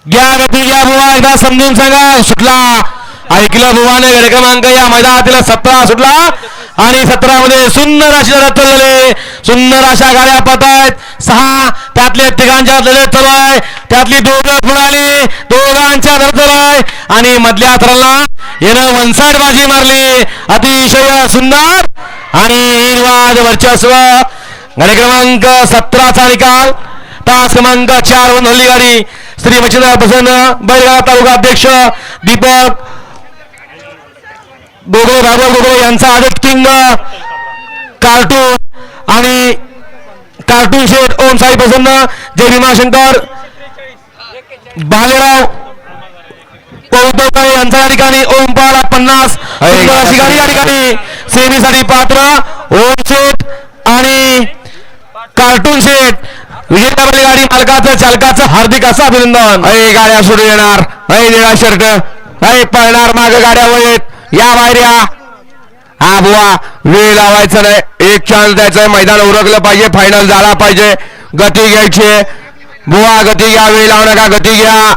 घ्या गती घ्या बुवा, एकदा समजून सांगा. सुटला, ऐकलं बुवाने. गड क्रमांक या मैदानातील 17 सुटला आणि 17 मध्ये सुंदर अशी लढत झाले. सुंदर अशा गाड्या पळतायत. 6 त्यातले तिघांच्या लढत चालू आहे. त्यातली दोघं मिळाली, दोघांच्या लढत चालू आहे आणि मधल्या थराला यानं वनसाइड बाजी मारली. अतिशय सुंदर आणि निर्वाद वर्चस्व. गाडी क्रमांक 17चा निकाल. तास क्रमांक 4 वरून हल्ली गाडी. श्री मच्छिंद्र प्रसन्न बैलगाडा तालुका अध्यक्ष दीपक गोगो भागवत गोगो यांचा आदित किंग कार्टून आणि कार्टून शेठ ओम साई प्रसन्न जय भीमाशंकर भालेराव कौतुकाळे यांचा या ठिकाणी ओम पाला 50 अशी गाडी या ठिकाणी सेमीसाठी पात्र ओम शेठ आणि कार्टून शेठ. विजेता गाडी मालकाचं चालकाचं हार्दिक असं अभिनंदन. गाड्या सुरू येणार. निळा शर्ट पळणार माग गाड्या वळेत. या बाहेर या. हा बुवा वेळ लावायचं नाही. एक चान्स द्यायचं. मैदान उरकलं पाहिजे. फायनल झाला पाहिजे. गती घ्यायची बुवा. गती घ्या. वेळ लावू नका. गती घ्या.